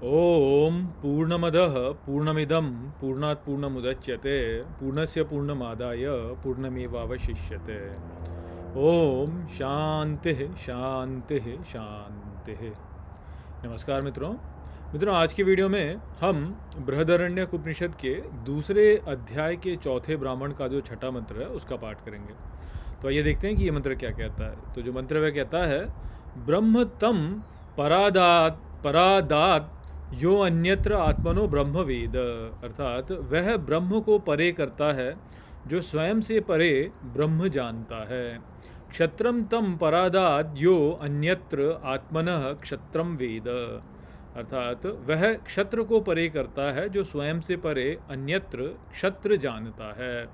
ओम पूर्णमदः पूर्णमिदं पूर्णात् पूर्णमुदच्यते पूर्णस्य पूर्णमादाय पूर्णमेवावशिष्यते। ओम शांति शांति शांति। नमस्कार मित्रों, आज की वीडियो में हम बृहदारण्यक उपनिषद के दूसरे अध्याय के चौथे ब्राह्मण का जो छठा मंत्र है उसका पाठ करेंगे। तो आइए देखते हैं कि ये मंत्र क्या कहता है। तो जो मंत्र वह कहता है, ब्रह्म तम परादात परादात यो अन्यत्र आत्मनो ब्रह्म वेद, अर्थात वह ब्रह्म को परे करता है जो स्वयं से परे ब्रह्म जानता है। क्षत्रम तम परादात यो अन्यत्र आत्मनः क्षत्रम वेद, अर्थात वह क्षत्र को परे करता है जो स्वयं से परे अन्यत्र क्षत्र जानता है।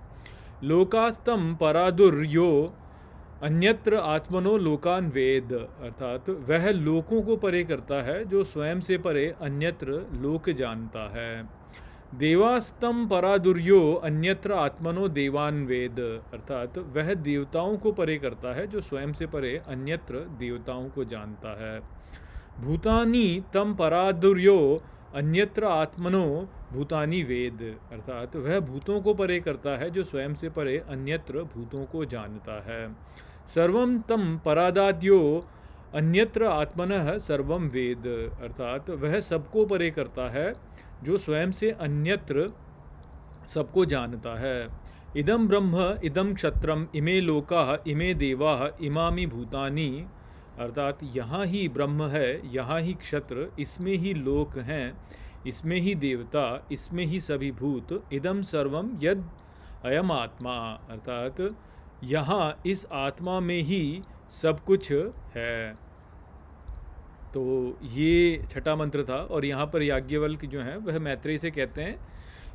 लोकास्तम परादुर्यो अन्यत्र आत्मनो लोकान वेद, अर्थात वह लोकों को परे करता है जो स्वयं से परे अन्यत्र लोक जानता है। देवास्तम परादुर्यो अन्यत्र आत्मनो देवान वेद, अर्थात वह देवताओं को परे करता है जो स्वयं से परे अन्यत्र देवताओं को जानता है। भूतानी तम परादुर्यो अन्यत्र आत्मनो भूतानी वेद, अर्थात वह भूतों को परे करता है जो स्वयं से परे अन्यत्र भूतों को जानता है। सर्वम तम परादाद्यो अन्यत्र आत्मनः सर्वम वेद, अर्थात वह सबको परे करता है जो स्वयं से अन्यत्र सबको जानता है। इदम ब्रह्म इदम क्षत्रम इमे लोकाः इमे देवाः इमामि भूतानि, अर्थात यहाँ ही ब्रह्म है, यहाँ ही क्षत्र, इसमें ही लोक हैं, इसमें ही देवता, इसमें ही सभी भूत। इदम सर्वम यद अयम आत्मा, अर्थात यहाँ इस आत्मा में ही सब कुछ है। तो ये छठा मंत्र था और यहाँ पर याज्ञवल्क्य जो है वह मैत्रेयी से कहते हैं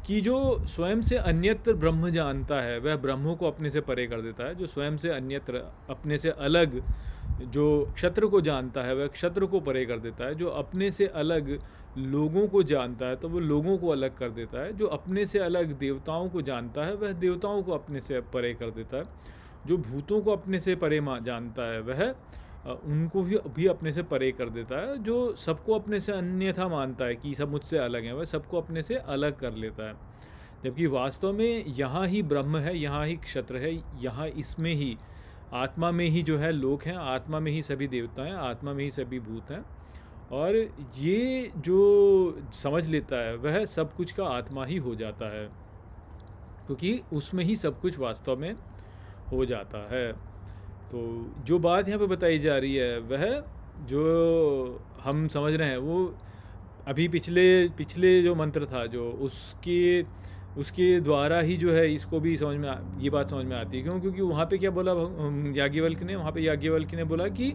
कि जो स्वयं से अन्यत्र ब्रह्म जानता है वह ब्रह्म को अपने से परे कर देता है। जो स्वयं से अन्यत्र अपने से अलग जो क्षत्र को जानता है वह क्षत्र को परे कर देता है। जो अपने से अलग लोगों को जानता है तो वह लोगों को अलग कर देता है। जो अपने से अलग देवताओं को जानता है वह देवताओं को अपने से परे कर देता है। जो भूतों को अपने से परे जानता है वह उनको भी अपने से परे कर देता है। जो सबको अपने से अन्यथा मानता है कि सब मुझसे अलग हैं, वह सबको अपने से अलग कर लेता है। जबकि वास्तव में यहाँ ही ब्रह्म है, यहाँ ही क्षत्र है, यहाँ इसमें ही आत्मा में ही जो है लोक हैं, आत्मा में ही सभी देवता हैं, आत्मा में ही सभी भूत हैं। और ये जो समझ लेता है वह सब कुछ का आत्मा ही हो जाता है, क्योंकि उसमें ही सब कुछ वास्तव में हो जाता है। तो जो बात यहाँ पे बताई जा रही है वह जो हम समझ रहे हैं वो अभी पिछले जो मंत्र था जो उसके द्वारा ही जो है इसको भी ये बात समझ में आती है। क्योंकि वहाँ पे क्या बोला याज्ञवल्क्य ने, वहाँ पे याज्ञवल्क्य ने बोला कि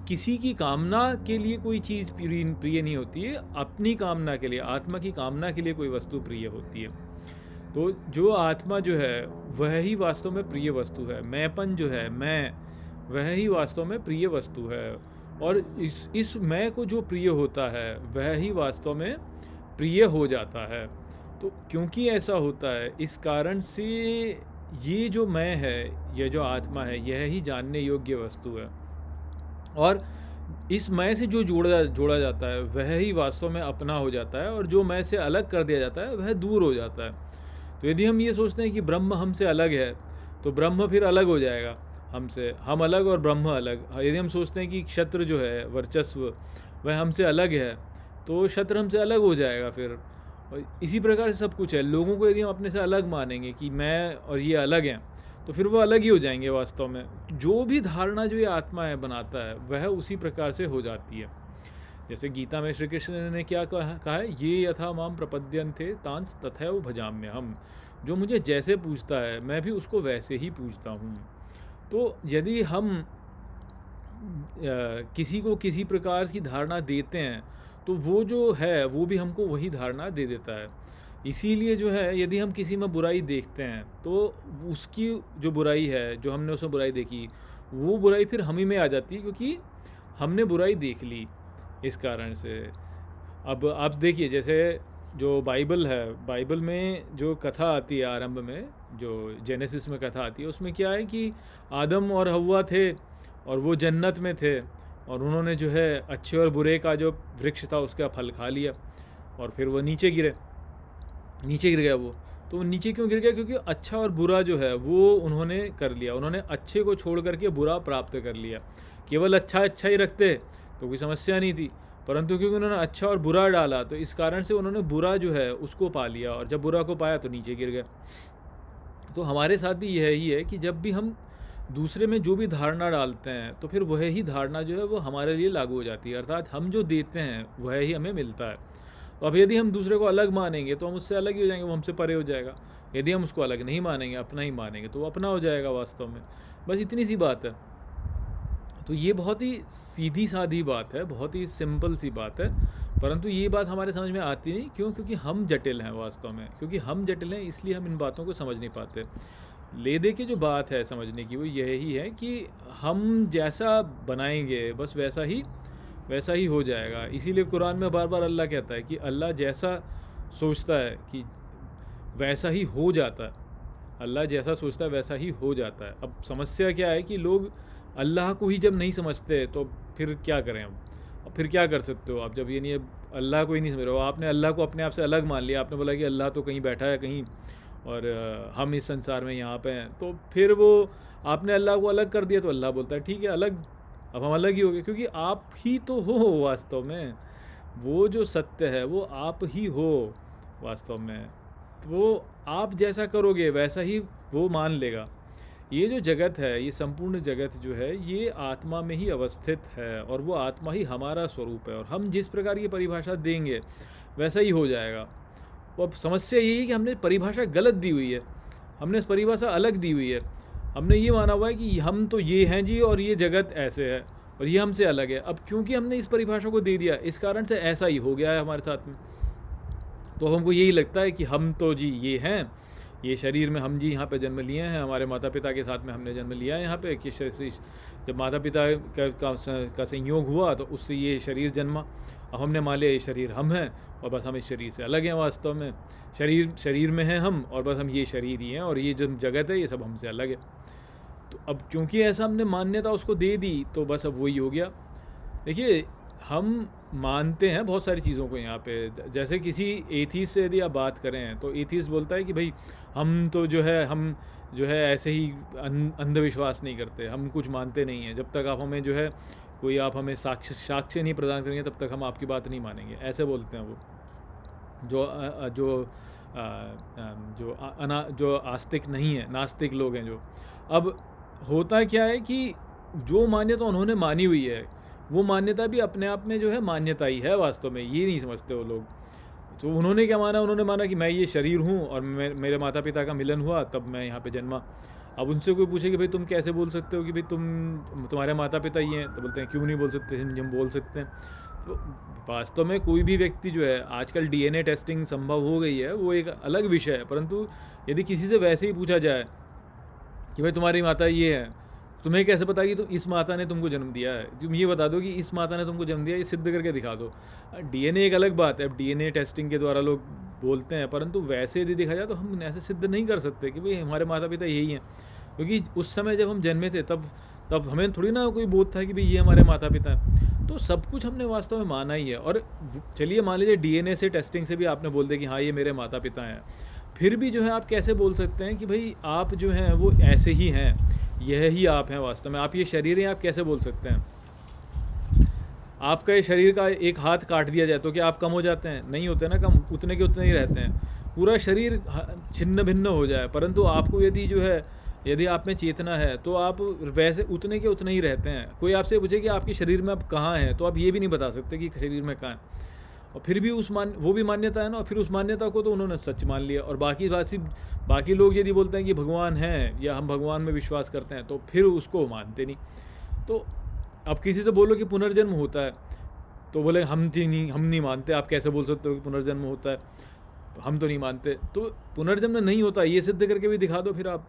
किसी की कामना के लिए कोई चीज़ प्रिय नहीं होती है, अपनी कामना के लिए, आत्मा की कामना के लिए कोई वस्तु प्रिय होती है। तो जो आत्मा जो है वह ही वास्तव में प्रिय वस्तु है। मैंपन जो है, मैं, वह ही वास्तव में प्रिय वस्तु है। और इस मैं को जो प्रिय होता है वह ही वास्तव में प्रिय हो जाता है। तो क्योंकि ऐसा होता है इस कारण से ये जो मैं है, यह जो आत्मा है, यह ही जानने योग्य वस्तु है। और इस मैं से जो जोड़ा जाता है वह ही वास्तव में अपना हो जाता है, और जो मैं से अलग कर दिया जाता है वह दूर हो जाता है। तो यदि हम ये सोचते हैं कि ब्रह्म हमसे अलग है तो ब्रह्म फिर अलग हो जाएगा हमसे, हम अलग और ब्रह्म अलग। यदि हम सोचते हैं कि क्षत्र जो है, वर्चस्व, वह हमसे अलग है तो क्षत्र हमसे अलग हो जाएगा फिर। और इसी प्रकार से सब कुछ है। लोगों को यदि हम अपने से अलग मानेंगे कि मैं और ये अलग हैं तो फिर वो अलग ही हो जाएंगे। वास्तव में जो भी धारणा जो ये आत्मा है बनाता है वह उसी प्रकार से हो जाती है। जैसे गीता में श्री कृष्ण ने क्या कहा है, ये यथा माम प्रपद्यन्ते तांस तथैव भजाम्यहम्। जो मुझे जैसे पूछता है मैं भी उसको वैसे ही पूछता हूँ। तो यदि हम किसी को किसी प्रकार की धारणा देते हैं तो वो जो है वो भी हमको वही धारणा दे देता है। इसीलिए जो है यदि हम किसी में बुराई देखते हैं तो उसकी जो बुराई है, जो हमने उसमें बुराई देखी, वो बुराई फिर हम ही में आ जाती है, क्योंकि हमने बुराई देख ली। इस कारण से अब आप देखिए, जैसे जो बाइबल है, बाइबल में जो कथा आती है आरंभ में, जो जेनेसिस में कथा आती है, उसमें क्या है कि आदम और हव्वा थे और वो जन्नत में थे। और उन्होंने जो है अच्छे और बुरे का जो वृक्ष था उसका फल खा लिया और फिर वो नीचे गिर गया वो। तो वो नीचे क्यों गिर गया? क्योंकि अच्छा और बुरा जो है वो उन्होंने कर लिया, उन्होंने अच्छे को छोड़ करके बुरा प्राप्त कर लिया। केवल अच्छा ही रखते तो कोई समस्या नहीं थी, परंतु क्योंकि उन्होंने अच्छा और बुरा डाला तो इस कारण से उन्होंने बुरा जो है उसको पा लिया, और जब बुरा को पाया तो नीचे गिर गया। तो हमारे साथ भी यही है कि जब भी हम दूसरे में जो भी धारणा डालते हैं तो फिर वही धारणा जो है वो हमारे लिए लागू हो जाती है, अर्थात हम जो देते हैं वह ही हमें मिलता है। तो अब यदि हम दूसरे को अलग मानेंगे तो हम उससे अलग ही हो जाएंगे, वो हमसे परे हो जाएगा। यदि हम उसको अलग नहीं मानेंगे, अपना ही मानेंगे, तो वो अपना हो जाएगा वास्तव में। बस इतनी सी बात है। तो ये बहुत ही सीधी सादी बात है, बहुत ही सिंपल सी बात है, परंतु ये बात हमारे समझ में आती नहीं। क्यों? क्योंकि हम जटिल हैं वास्तव में। क्योंकि हम जटिल हैं इसलिए हम इन बातों को समझ नहीं पाते। ले दे के जो बात है समझने की वो यही है कि हम जैसा बनाएंगे बस वैसा ही हो जाएगा। इसीलिए कुरान में बार बार अल्लाह कहता है कि अल्लाह जैसा सोचता है कि वैसा ही हो जाता है। अल्लाह जैसा सोचता है वैसा ही हो जाता है। अब समस्या क्या है कि लोग अल्लाह को ही जब नहीं समझते तो फिर क्या करें हम? अब फिर क्या कर सकते हो आप? जब ये नहीं, अल्लाह को ही नहीं समझ रहे हो, आपने अल्लाह को अपने आप से अलग मान लिया, आपने बोला कि अल्लाह तो कहीं बैठा है कहीं और हम इस संसार में यहाँ पे हैं, तो फिर वो आपने अल्लाह को अलग कर दिया तो अल्लाह बोलता है ठीक है अलग, अब हम अलग ही हो गए। क्योंकि आप ही तो हो वास्तव में, वो जो सत्य है वो आप ही हो वास्तव में। तो आप जैसा करोगे वैसा ही वो मान लेगा। ये जो जगत है, ये संपूर्ण जगत जो है ये आत्मा में ही अवस्थित है, और वो आत्मा ही हमारा स्वरूप है, और हम जिस प्रकार की परिभाषा देंगे वैसा ही हो जाएगा। अब समस्या यही है कि हमने परिभाषा गलत दी हुई है, हमने परिभाषा अलग दी हुई है। हमने ये माना हुआ है कि हम तो ये हैं जी और ये जगत ऐसे है और ये हमसे अलग है। अब क्योंकि हमने इस परिभाषा को दे दिया इस कारण से ऐसा ही हो गया है हमारे साथ में। तो हमको यही लगता है कि हम तो जी ये हैं, ये शरीर में हम जी यहाँ पे जन्म लिए हैं, हमारे माता पिता के साथ में हमने जन्म लिया है यहाँ पे कि जब माता पिता का संयोग हुआ तो उससे ये शरीर जन्मा। अब हमने मान लिया ये शरीर हम हैं और बस हम इस शरीर से अलग हैं। वास्तव में शरीर में हैं हम और बस हम ये शरीर ही हैं, और ये जो जगत है ये सब हमसे अलग है। तो अब क्योंकि ऐसा हमने मान्यता उसको दे दी तो बस अब वही हो गया। देखिए, हम मानते हैं बहुत सारी चीज़ों को यहाँ पे। जैसे किसी एथीस्ट से यदि आप बात करें तो एथीस्ट बोलता है कि भाई हम तो जो है ऐसे ही अंधविश्वास नहीं करते, हम कुछ मानते नहीं हैं। जब तक आप हमें जो है कोई आप हमें साक्ष्य नहीं प्रदान करेंगे तब तक हम आपकी बात नहीं मानेंगे, ऐसे बोलते हैं वो। जो आस्तिक नहीं है, नास्तिक लोग हैं जो। अब होता क्या है कि जो मान्यता उन्होंने मानी हुई है वो मान्यता भी अपने आप में जो है मान्यता ही है वास्तव में, ये नहीं समझते वो लोग। तो उन्होंने क्या माना? उन्होंने माना कि मैं ये शरीर हूँ और मेरे माता पिता का मिलन हुआ तब मैं यहाँ पे जन्मा। अब उनसे कोई पूछे कि भाई तुम कैसे बोल सकते हो कि भाई तुम्हारे माता पिता ही हैं, तो बोलते हैं क्यों नहीं बोल सकते, हम बोल सकते हैं। तो वास्तव में कोई भी व्यक्ति जो है, आजकल डीएनए टेस्टिंग संभव हो गई है, वो एक अलग विषय है, परंतु यदि किसी से वैसे ही पूछा जाए कि भाई तुम्हारी माता ये है, तुम्हें कैसे पता कि तो इस माता ने तुमको जन्म दिया है? तुम ये बता दो कि इस माता ने तुमको जन्म दिया, ये सिद्ध करके दिखा दो। डीएनए एक अलग बात है, अब डीएनए टेस्टिंग के द्वारा लोग बोलते हैं, परंतु वैसे यदि देखा जाए तो हम ऐसे सिद्ध नहीं कर सकते कि भाई हमारे माता पिता यही हैं। क्योंकि उस समय जब हम जन्मे थे तब हमें थोड़ी ना कोई बोध था कि भाई ये हमारे माता पिता हैं। तो सब कुछ हमने वास्तव में माना ही है। और चलिए मान लीजिए डीएनए से टेस्टिंग से भी आपने बोल दिया कि हाँ ये मेरे माता पिता हैं, फिर भी जो है आप कैसे बोल सकते हैं कि भाई आप जो हैं वो ऐसे ही हैं, यह ही आप हैं वास्तव में, आप ये शरीर हैं, आप कैसे बोल सकते हैं? आपका ये शरीर का एक हाथ काट दिया जाए तो क्या आप कम हो जाते हैं? नहीं होते ना कम, उतने के उतने ही रहते हैं। पूरा शरीर छिन्न भिन्न हो जाए, परंतु आपको यदि आप में चेतना है तो आप वैसे उतने के उतने ही रहते हैं। कोई आपसे पूछे कि आपके शरीर में आप कहाँ हैं, तो आप ये भी नहीं बता सकते कि शरीर में कहाँ है। और फिर भी वो भी मान्यता है ना, और फिर उस मान्यता को तो उन्होंने सच मान लिया। और बाकी लोग यदि बोलते हैं कि भगवान हैं या हम भगवान में विश्वास करते हैं तो फिर उसको मानते नहीं। तो अब किसी से बोलो कि पुनर्जन्म होता है तो बोले हम नहीं मानते, आप कैसे बोल सकते हो कि पुनर्जन्म होता है, हम तो नहीं मानते। तो पुनर्जन्म नहीं होता ये सिद्ध करके भी दिखा दो फिर आप।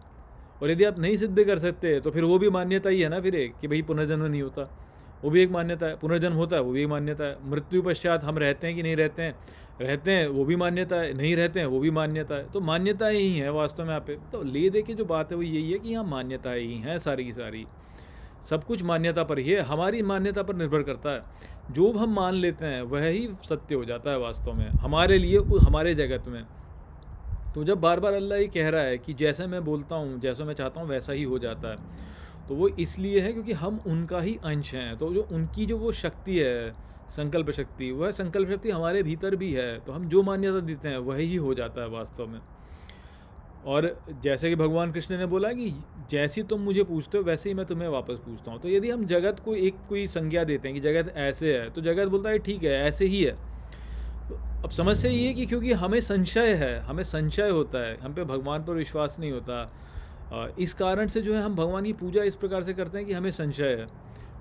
और यदि आप नहीं सिद्ध कर सकते तो फिर वो भी मान्यता ही है ना फिर एक, कि भाई पुनर्जन्म नहीं होता, वो भी एक मान्यता है। पुनर्जन्म होता है वो भी एक मान्यता है। मृत्यु पश्चात हम रहते हैं कि नहीं रहते हैं वो भी मान्यता है, नहीं रहते हैं वो भी मान्यता है। तो मान्यताएं ही हैं वास्तव में यहाँ पे। तो ले दे के जो बात है वो यही है कि यहाँ मान्यताएं ही हैं सारी की सारी। सब कुछ मान्यता पर ही है, हमारी मान्यता पर निर्भर करता है। जो हम मान लेते हैं वह ही सत्य हो जाता है वास्तव में हमारे लिए, हमारे जगत में। तो जब बार बार अल्लाह ये कह रहा है कि जैसे मैं बोलता हूँ, जैसा मैं चाहता हूँ वैसा ही हो जाता है, तो वो इसलिए है क्योंकि हम उनका ही अंश हैं। तो जो उनकी जो वो शक्ति है, संकल्प शक्ति, वह संकल्प शक्ति हमारे भीतर भी है। तो हम जो मान्यता देते हैं वही हो जाता है वास्तव में। और जैसे कि भगवान कृष्ण ने बोला कि जैसी तुम मुझे पूछते हो वैसे ही मैं तुम्हें वापस पूछता हूँ। तो यदि हम जगत को एक कोई संज्ञा देते हैं कि जगत ऐसे है, तो जगत बोलता है ठीक है ऐसे ही है। तो अब समस्या ये है कि क्योंकि हमें संशय है, हमें संशय होता है, हम पे भगवान पर विश्वास नहीं होता, इस कारण से जो है हम भगवान की पूजा इस प्रकार से करते हैं कि हमें संशय है।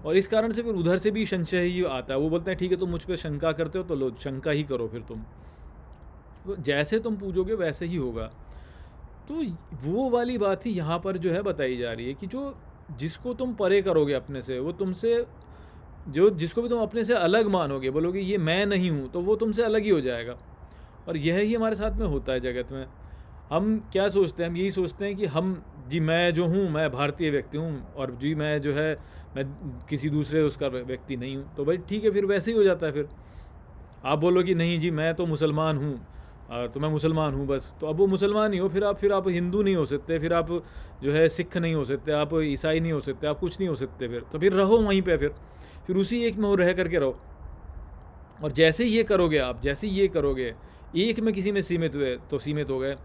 और इस कारण से फिर उधर से भी संशय ही आता है। वो बोलते हैं ठीक है तुम मुझ पर शंका करते हो तो लो शंका ही करो फिर तुम, तो जैसे तुम पूजोगे वैसे ही होगा। तो वो वाली बात ही यहाँ पर जो है बताई जा रही है कि जो जिसको तुम परे करोगे अपने से, वो तुमसे, जो जिसको भी तुम अपने से अलग मानोगे, बोलोगे ये मैं नहीं हूँ, तो वो तुमसे अलग ही हो जाएगा। और यह ही हमारे साथ में होता है जगत में। हम क्या सोचते हैं, हम यही सोचते हैं कि हम जी मैं जो हूँ मैं भारतीय व्यक्ति हूँ, और जी मैं जो है मैं किसी दूसरे उसका व्यक्ति नहीं हूँ। तो भाई ठीक है, फिर वैसे ही हो जाता है। फिर आप बोलो कि नहीं जी मैं तो मुसलमान हूँ, तो मैं मुसलमान हूँ बस, तो अब वो मुसलमान ही हो, फिर आप हिंदू नहीं हो सकते, फिर आप जो है सिख नहीं हो सकते, आप ईसाई नहीं हो सकते, आप कुछ नहीं हो सकते। फिर तो रहो वहीं पे, फिर उसी एक में वो रह करके रहो। और जैसे ये करोगे आप, जैसे ये करोगे, एक में किसी में सीमित हुए तो सीमित हो गए,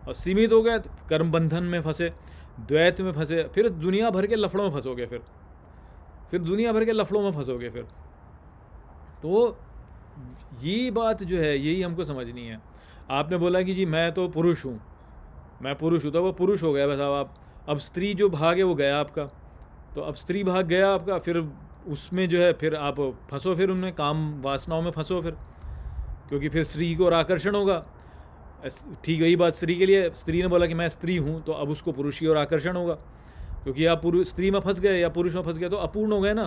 और सीमित हो गए तो कर्म बंधन में फंसे, द्वैत में फंसे, फिर दुनिया भर के लफड़ों में फंसोगे, फिर दुनिया भर के लफड़ों में फंसोगे फिर। तो ये बात जो है यही हमको समझनी है। आपने बोला कि जी मैं तो पुरुष हूँ, मैं पुरुष हूँ, तो वो पुरुष हो गया बस। अब स्त्री जो भाग है वो गया आपका, तो अब स्त्री भाग गया आपका, फिर उसमें जो है फिर आप फंसो, फिर उनमें काम वासनाओं में फंसो फिर, क्योंकि फिर स्त्री को और आकर्षण होगा। ठीक वही बात स्त्री के लिए, स्त्री ने बोला कि मैं स्त्री हूँ, तो अब उसको पुरुष की ओर आकर्षण होगा, क्योंकि आप पुरुष स्त्री में फंस गए या पुरुष में फंस गए तो अपूर्ण हो गए ना।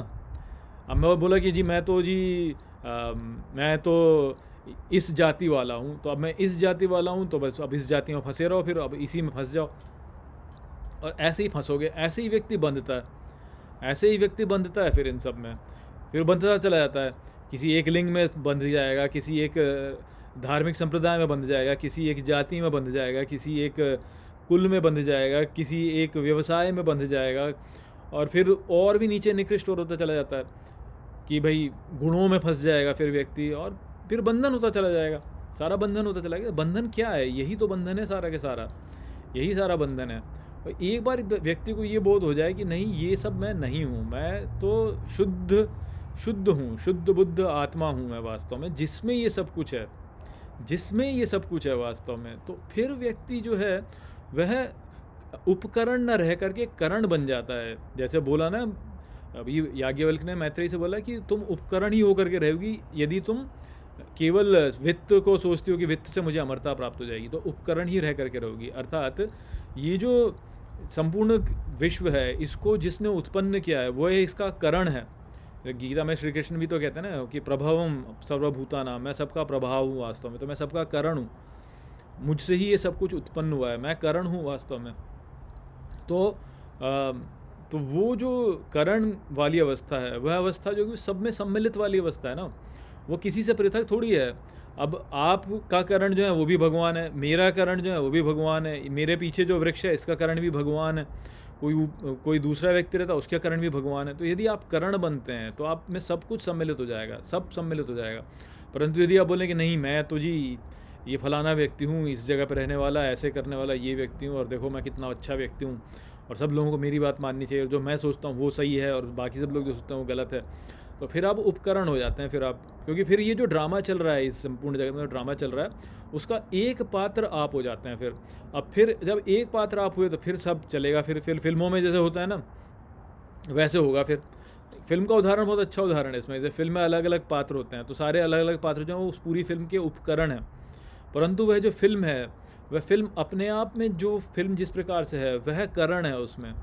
अब मैं बोला कि जी मैं तो जी मैं तो इस जाति वाला हूँ, तो अब मैं इस जाति वाला हूँ, तो बस अब इस जाति में फंसे रहो, फिर अब इसी में फंस जाओ, और ऐसे ही फंसोगे। ऐसे ही व्यक्ति बंधता है, ऐसे ही व्यक्ति बंधता है फिर इन सब में, फिर बंधता चला जाता है। किसी एक लिंग में बंध जाएगा, किसी एक धार्मिक संप्रदाय में बंध जाएगा, किसी एक जाति में बंध जाएगा, किसी एक कुल में बंध जाएगा, किसी एक व्यवसाय में बंध जाएगा, और फिर और भी नीचे निकृष्ट होता चला जाता है कि भाई गुणों में फंस जाएगा फिर व्यक्ति, और फिर बंधन होता चला जाएगा, सारा बंधन होता चला जाएगा। बंधन क्या है? यही तो बंधन है सारा के सारा, यही सारा बंधन है। और एक बार व्यक्ति को ये बोध हो जाए कि नहीं ये सब मैं नहीं हूँ, मैं तो शुद्ध हूँ, शुद्ध बुद्ध आत्मा हूँ मैं वास्तव में, जिसमें ये सब कुछ है, जिसमें ये सब कुछ है वास्तव में, तो फिर व्यक्ति जो है वह उपकरण न रह करके करण बन जाता है। जैसे बोला ना अभी याज्ञवल्क्य ने मैत्रेयी से बोला कि तुम उपकरण ही होकर के रहोगी यदि तुम केवल वित्त को सोचती हो कि वित्त से मुझे अमरता प्राप्त हो जाएगी, तो उपकरण ही रह करके रहोगी। अर्थात ये जो संपूर्ण विश्व है इसको जिसने उत्पन्न किया है वह इसका करण है। गीता में श्री कृष्ण भी तो कहते हैं ना कि प्रभवम सर्वभूतानां, मैं सबका प्रभाव हूँ वास्तव में, तो मैं सबका करण हूँ, मुझसे ही ये सब कुछ उत्पन्न हुआ है, मैं करण हूँ वास्तव में। तो वो जो करण वाली अवस्था है वह अवस्था जो कि सब में सम्मिलित वाली अवस्था है ना, वो किसी से पृथक थोड़ी है। अब आपका करण जो है वो भी भगवान है, मेरा करण जो है वो भी भगवान है, मेरे पीछे जो वृक्ष है इसका करण भी भगवान है, कोई दूसरा व्यक्ति रहता है उसका करण भी भगवान है। तो यदि आप करण बनते हैं तो आप में सब कुछ सम्मिलित हो जाएगा, सब सम्मिलित हो जाएगा। परंतु यदि आप बोलें कि नहीं मैं तो जी ये फलाना व्यक्ति हूँ, इस जगह पर रहने वाला, ऐसे करने वाला ये व्यक्ति हूँ, और देखो मैं कितना अच्छा व्यक्ति हूँ, और सब लोगों को मेरी बात माननी चाहिए, और जो मैं सोचता हूँ वो सही है और बाकी सब लोग जो सोचते हैं वो गलत है, तो फिर आप उपकरण हो जाते हैं फिर आप। क्योंकि फिर ये जो ड्रामा चल रहा है, इस संपूर्ण जगत में जो ड्रामा चल रहा है उसका एक पात्र आप हो जाते हैं फिर। अब फिर जब एक पात्र आप हुए तो फिर सब चलेगा, फिर फिल्मों में जैसे होता है ना वैसे होगा। फिर फिल्म का उदाहरण बहुत अच्छा उदाहरण है इसमें, जैसे फिल्म में अलग अलग पात्र होते हैं, तो सारे अलग अलग पात्र जो हैं वो उस पूरी फिल्म के उपकरण हैं, परंतु वह जो फिल्म है वह फिल्म अपने आप में जो फिल्म जिस प्रकार से है वह करण है उसमें।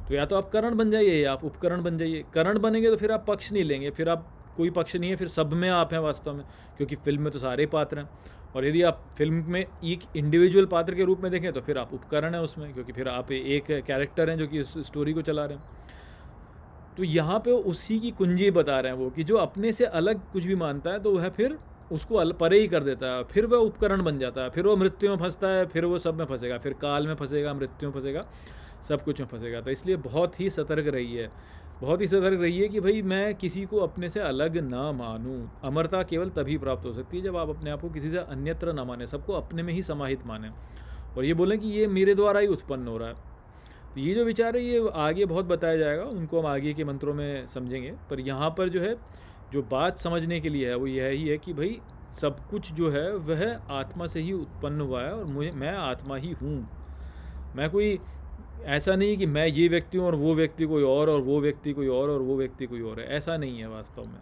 तो या तो आप करण बन जाइए या आप उपकरण बन जाइए। करण बनेंगे तो फिर आप पक्ष नहीं लेंगे, फिर आप कोई पक्ष नहीं है, फिर सब में आप हैं वास्तव में, क्योंकि फिल्म में तो सारे पात्र हैं। और यदि आप फिल्म में एक इंडिविजुअल पात्र के रूप में देखें तो फिर आप उपकरण हैं उसमें, क्योंकि फिर आप एक कैरेक्टर हैं जो कि इस स्टोरी को चला रहे हैं। तो यहाँ पे उसी की कुंजी बता रहे हैं वो, कि जो अपने से अलग कुछ भी मानता है तो वह फिर उसको परे ही कर देता है, फिर वह उपकरण बन जाता है, फिर वो मृत्यु में फंसता है, फिर वो सब में फंसेगा, फिर काल में फंसेगा, मृत्यु में फंसेगा, सब कुछ में फंसेगा। तो इसलिए बहुत ही सतर्क रहिए, बहुत ही सतर्क रहिए कि भाई मैं किसी को अपने से अलग ना मानूं। अमरता केवल तभी प्राप्त हो सकती है जब आप अपने आप को किसी से अन्यत्र ना माने, सबको अपने में ही समाहित माने और ये बोलें कि ये मेरे द्वारा ही उत्पन्न हो रहा है। तो ये जो विचार है ये आगे बहुत बताया जाएगा, उनको हम आगे के मंत्रों में समझेंगे। पर यहाँ पर जो है, जो बात समझने के लिए है वो यह ही है कि भाई सब कुछ जो है वह आत्मा से ही उत्पन्न हुआ है और मैं आत्मा ही हूँ। मैं कोई ऐसा नहीं कि मैं ये व्यक्ति हूँ और वो व्यक्ति कोई और वो व्यक्ति कोई और वो व्यक्ति कोई और है, ऐसा नहीं है वास्तव में।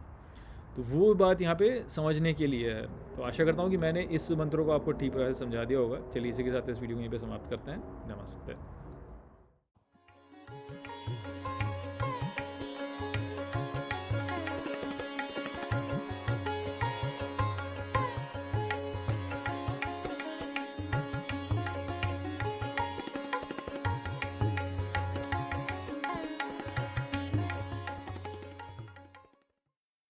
तो वो बात यहाँ पे समझने के लिए है। तो आशा करता हूँ कि मैंने इस मंत्रों को आपको ठीक तरह से समझा दिया होगा। चलिए इसी के साथ इस वीडियो को यहीं पे समाप्त करते हैं। नमस्ते।